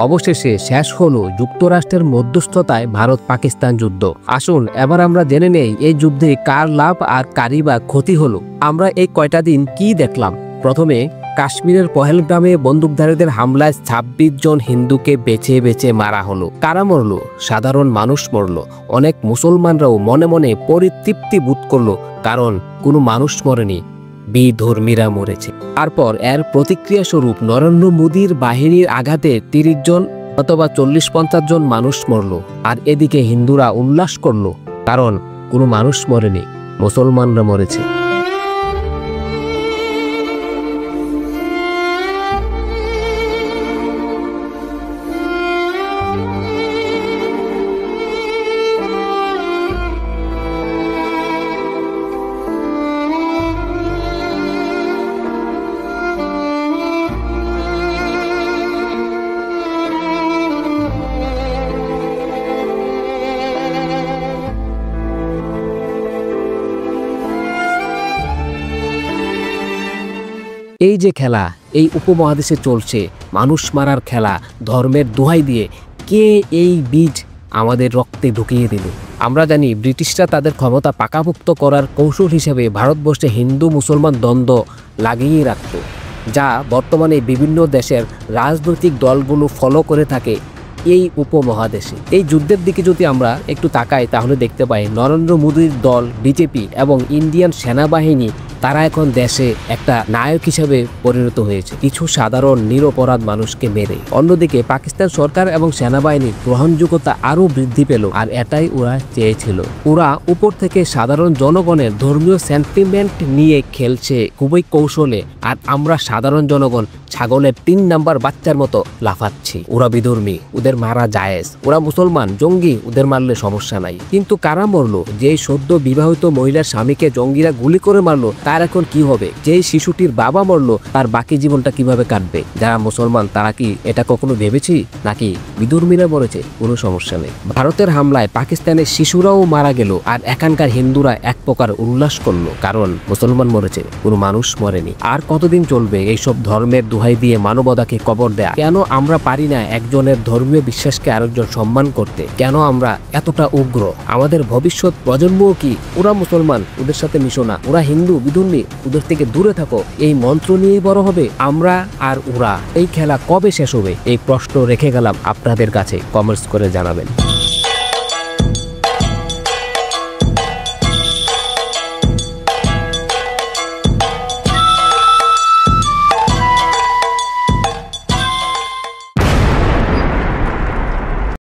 অবশেষে শেষ হলো যুক্তরাষ্ট্রের মধ্যস্থতায় ভারত পাকিস্তান যুদ্ধ। আসুন এবার আমরা জেনে নেই এই যুদ্ধে কার লাভ আর কারই বা ক্ষতি হলো। আমরা এই কয়টা দিন কি দেখলাম। প্রথমে কাশ্মীরের পহেলগ্রামে বন্দুকধারীদের হামলায় ২৬ জন হিন্দুকে বেছে বেছে মারা হলো। কারা মরল? সাধারণ মানুষ মরল। অনেক মুসলমানরাও মনে মনে পরিতৃপ্তি বোধ করলো, কারণ কোনো মানুষ মরেনি, বিধর্মীরা মরেছে। তারপর এর প্রতিক্রিয়া স্বরূপ নরেন্দ্র মোদীর বাহিনীর আঘাতে ৩০ জন অথবা ৪০-৫০ জন মানুষ মরল। আর এদিকে হিন্দুরা উল্লাস করলো, কারণ কোনো মানুষ মরেনি, মুসলমানরা মরেছে। এই যে খেলা এই উপমহাদেশে চলছে, মানুষ মারার খেলা, ধর্মের দোহাই দিয়ে কে এই বীজ আমাদের রক্তে ঢুকিয়ে দিল? আমরা জানি ব্রিটিশরা তাদের ক্ষমতা পাকাপোক্ত করার কৌশল হিসেবে ভারতবর্ষে হিন্দু মুসলমান দ্বন্দ্ব লাগিয়ে রাখত, যা বর্তমানে বিভিন্ন দেশের রাজনৈতিক দলগুলো ফলো করে থাকে এই উপমহাদেশে। এই যুদ্ধের দিকে যদি আমরা একটু তাকাই তাহলে দেখতে পাই নরেন্দ্র মোদীর দল বিজেপি এবং ইন্ডিয়ান সেনাবাহিনী তারা এখন দেশে একটা নায়ক হিসেবে পরিণত হয়েছে, কিছু সাধারণ নিরপরাধ মানুষকে মেরে। অন্যদিকে পাকিস্তান সরকার এবং সেনাবাহিনীর গ্রহণযোগ্যতা আরো বৃদ্ধি পেল, আর এটাই ওরা চেয়েছিল। ওরা উপর থেকে সাধারণ জনগণের ধর্মীয় সেন্টিমেন্ট নিয়ে খেলছে খুবই কৌশলে, আর আমরা সাধারণ জনগণ ছাগলের ৩ নাম্বার বাচ্চার মতো লাফাচ্ছি। ওরা বিধর্মী, ওদের মারা জায়েজ। ওরা মুসলমান, জঙ্গি, ওদের মারলে সমস্যা নাই। কিন্তু কারা মরলো? যেই সদ্য বিবাহিত মহিলার স্বামীকে জঙ্গিরা গুলি করে মারলো, তার এখন কি হবে? যেই শিশুটির বাবা মরলো, তার বাকি জীবনটা কিভাবে কাটবে? যারা মুসলমান তারা কি এটা কখনো ভেবেছি? নাকি বিধর্মীরা মরেছে? কোনো সমস্যা নেই। ভারতের হামলায় পাকিস্তানের শিশুরাও মারা গেল, আর এখানকার হিন্দুরা এক প্রকার উল্লাস করলো, কারণ মুসলমান মরেছে, কোনো মানুষ মরেনি। আর কতদিন চলবে এইসব ধর্মের দোহাই দিয়ে মানবতাকে কবর দেয়া? কেন আমরা পারি না একজনের ধর্মীয় বিশ্বাসকে আরেকজন সম্মান করতে? কেন আমরা এতটা উগ্র? আমাদের ভবিষ্যৎ প্রজন্মও কি ওরা মুসলমান, ওদের সাথে মিশো না, ওরা হিন্দু বিধর্মী, ওদের থেকে দূরে থাকো, এই মন্ত্র নিয়ে বড় হবে? আমরা আর ওরা, এই খেলা কবে শেষ হবে? এই প্রশ্ন রেখে গেলাম আপনাদের কাছে, কমেন্টস করে জানাবেন।